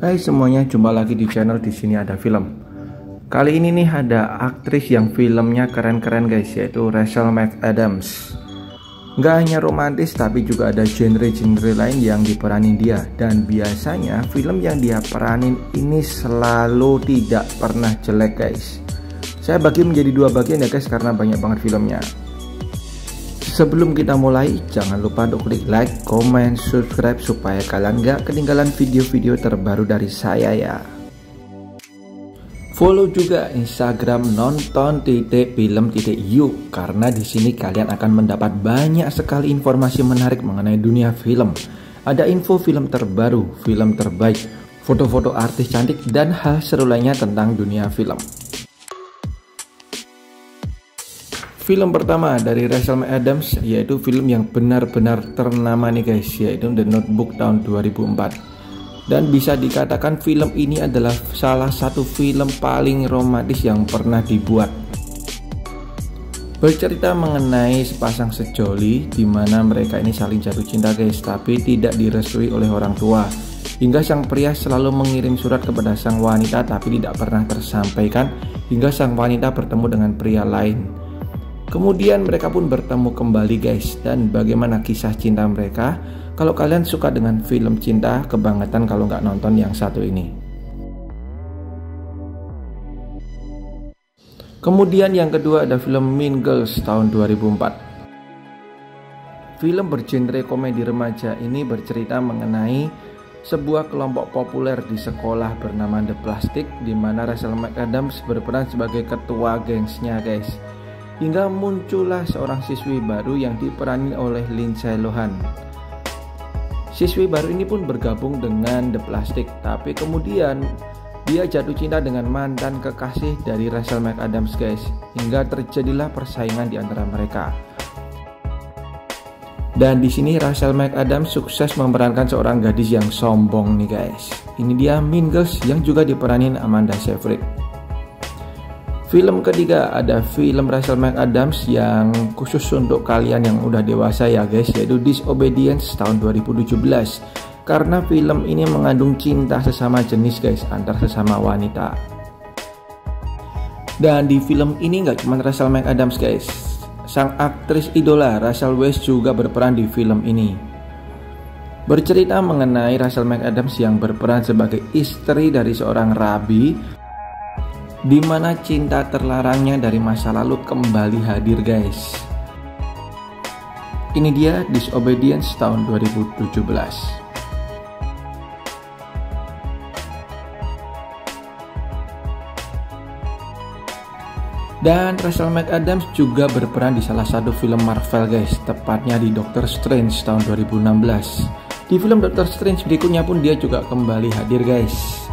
Hai semuanya, jumpa lagi di channel Di Sini Ada Film. Kali ini nih ada aktris yang filmnya keren-keren guys, yaitu Rachel McAdams. Nggak hanya romantis tapi juga ada genre-genre lain yang diperanin dia. Dan biasanya film yang dia peranin ini selalu tidak pernah jelek guys. Saya bagi menjadi dua bagian ya guys, karena banyak banget filmnya. Sebelum kita mulai, jangan lupa untuk klik like, comment, subscribe supaya kalian gak ketinggalan video-video terbaru dari saya ya. Follow juga Instagram nonton.film.yuk karena di sini kalian akan mendapat banyak sekali informasi menarik mengenai dunia film. Ada info film terbaru, film terbaik, foto-foto artis cantik dan hal seru lainnya tentang dunia film. Film pertama dari Rachel McAdams yaitu film yang benar-benar ternama nih guys, yaitu The Notebook tahun 2004. Dan bisa dikatakan film ini adalah salah satu film paling romantis yang pernah dibuat. Bercerita mengenai sepasang sejoli di mana mereka ini saling jatuh cinta guys, tapi tidak direstui oleh orang tua. Hingga sang pria selalu mengirim surat kepada sang wanita tapi tidak pernah tersampaikan, hingga sang wanita bertemu dengan pria lain. Kemudian mereka pun bertemu kembali guys, dan bagaimana kisah cinta mereka. Kalau kalian suka dengan film cinta, kebangetan kalau nggak nonton yang satu ini. Kemudian yang kedua ada film Mean Girls tahun 2004. Film bergenre komedi remaja ini bercerita mengenai sebuah kelompok populer di sekolah bernama The Plastic, di mana Rachel McAdams berperan sebagai ketua gengsnya guys. Hingga muncullah seorang siswi baru yang diperani oleh Lindsay Lohan. Siswi baru ini pun bergabung dengan The Plastic, tapi kemudian dia jatuh cinta dengan mantan kekasih dari Rachel McAdams guys, hingga terjadilah persaingan di antara mereka. Dan di sini Rachel McAdams sukses memerankan seorang gadis yang sombong nih guys. Ini dia Mean Girls yang juga diperanin Amanda Seyfried. Film ketiga ada film Rachel McAdams yang khusus untuk kalian yang udah dewasa ya guys, yaitu Disobedience tahun 2017. Karena film ini mengandung cinta sesama jenis guys, antar sesama wanita. Dan di film ini nggak cuma Rachel McAdams guys, sang aktris idola Rachel Weisz juga berperan di film ini. Bercerita mengenai Rachel McAdams yang berperan sebagai istri dari seorang rabi, di mana cinta terlarangnya dari masa lalu kembali hadir guys. Ini dia Disobedience tahun 2017. Dan Rachel McAdams juga berperan di salah satu film Marvel guys, tepatnya di Doctor Strange tahun 2016. Di film Doctor Strange berikutnya pun dia juga kembali hadir guys.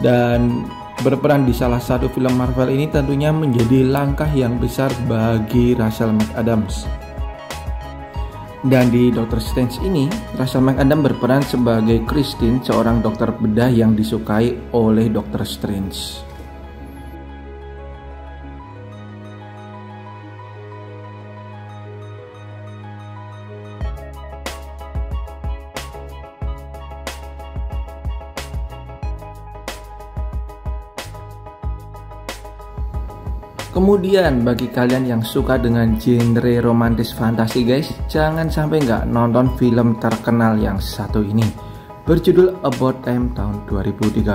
Dan berperan di salah satu film Marvel ini tentunya menjadi langkah yang besar bagi Rachel McAdams. Dan di Doctor Strange ini, Rachel McAdams berperan sebagai Christine, seorang dokter bedah yang disukai oleh Doctor Strange. Kemudian bagi kalian yang suka dengan genre romantis fantasi guys, jangan sampai nggak nonton film terkenal yang satu ini, berjudul About Time tahun 2013.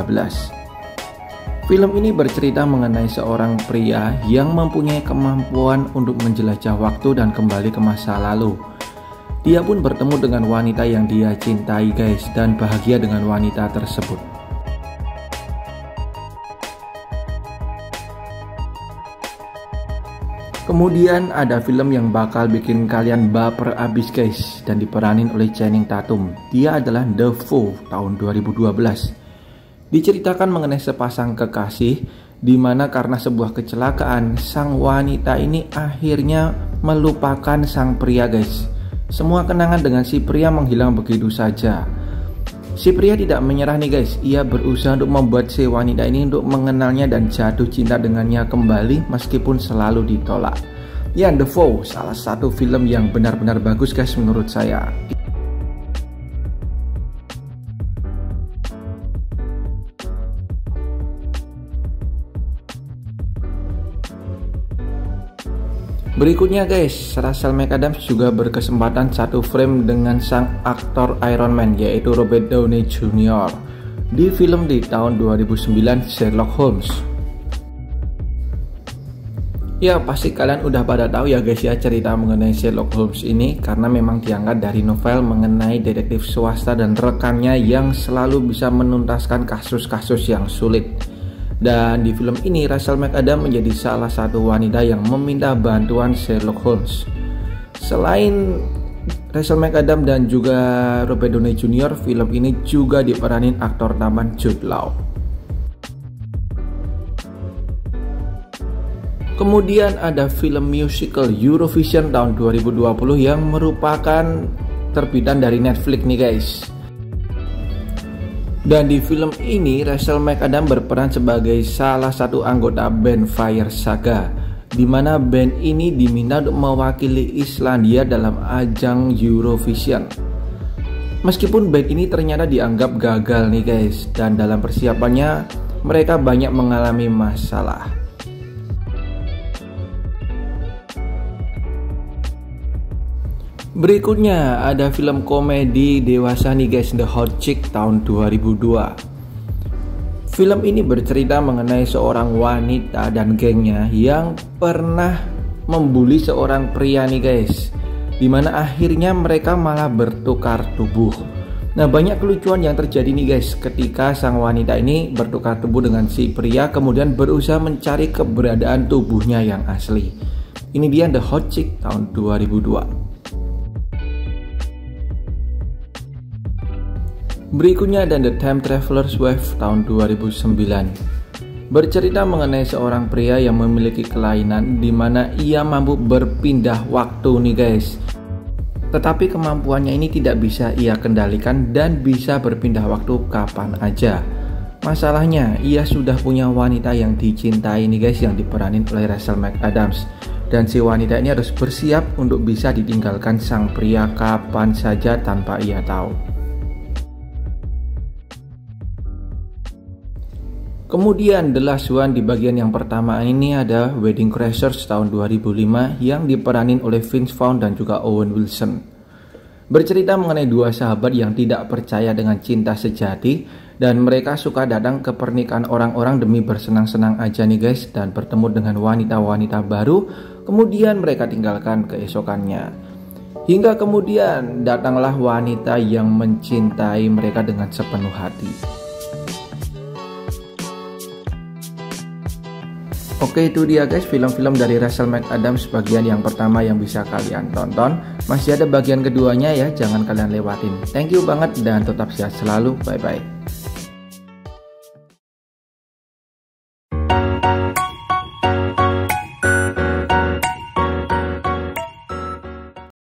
Film ini bercerita mengenai seorang pria yang mempunyai kemampuan untuk menjelajah waktu dan kembali ke masa lalu. Dia pun bertemu dengan wanita yang dia cintai guys, dan bahagia dengan wanita tersebut. Kemudian ada film yang bakal bikin kalian baper abis guys, dan diperanin oleh Channing Tatum. Dia adalah The Foe tahun 2012. Diceritakan mengenai sepasang kekasih, di mana karena sebuah kecelakaan sang wanita ini akhirnya melupakan sang pria guys. Semua kenangan dengan si pria menghilang begitu saja. Si pria tidak menyerah nih guys, ia berusaha untuk membuat si wanita ini untuk mengenalnya dan jatuh cinta dengannya kembali meskipun selalu ditolak. Ya, The Foe salah satu film yang benar-benar bagus guys menurut saya. Berikutnya guys, Rachel McAdams juga berkesempatan satu frame dengan sang aktor Iron Man, yaitu Robert Downey Jr. di film di tahun 2009 Sherlock Holmes. Ya pasti kalian udah pada tahu ya guys ya cerita mengenai Sherlock Holmes ini, karena memang diangkat dari novel mengenai detektif swasta dan rekannya yang selalu bisa menuntaskan kasus-kasus yang sulit. Dan di film ini Rachel McAdams menjadi salah satu wanita yang meminta bantuan Sherlock Holmes. Selain Rachel McAdams dan juga Robert Downey Jr., film ini juga diperanin aktor tampan Jude Law. Kemudian ada film musical Eurovision tahun 2020 yang merupakan terbitan dari Netflix nih guys. Dan di film ini Rachel McAdams berperan sebagai salah satu anggota band Fire Saga, di mana band ini diminta untuk mewakili Islandia dalam ajang Eurovision. Meskipun band ini ternyata dianggap gagal nih guys, dan dalam persiapannya mereka banyak mengalami masalah. Berikutnya ada film komedi dewasa nih guys, The Hot Chick tahun 2002. Film ini bercerita mengenai seorang wanita dan gengnya yang pernah membuli seorang pria nih guys, dimana akhirnya mereka malah bertukar tubuh. Nah banyak kelucuan yang terjadi nih guys ketika sang wanita ini bertukar tubuh dengan si pria, kemudian berusaha mencari keberadaan tubuhnya yang asli. Ini dia The Hot Chick tahun 2002. Berikutnya ada The Time Traveler's Wife tahun 2009. Bercerita mengenai seorang pria yang memiliki kelainan di mana ia mampu berpindah waktu nih guys. Tetapi kemampuannya ini tidak bisa ia kendalikan dan bisa berpindah waktu kapan aja. Masalahnya ia sudah punya wanita yang dicintai nih guys, yang diperanin oleh Rachel McAdams. Dan si wanita ini harus bersiap untuk bisa ditinggalkan sang pria kapan saja tanpa ia tahu. Kemudian The Last One di bagian yang pertama ini ada Wedding Crashers tahun 2005 yang diperanin oleh Vince Vaughn dan juga Owen Wilson. Bercerita mengenai dua sahabat yang tidak percaya dengan cinta sejati, dan mereka suka datang ke pernikahan orang-orang demi bersenang-senang aja nih guys, dan bertemu dengan wanita-wanita baru, kemudian mereka tinggalkan keesokannya. Hingga kemudian datanglah wanita yang mencintai mereka dengan sepenuh hati. Oke, itu dia guys film-film dari Rachel McAdams bagian yang pertama yang bisa kalian tonton. Masih ada bagian keduanya ya, jangan kalian lewatin. Thank you banget dan tetap sehat selalu, bye bye.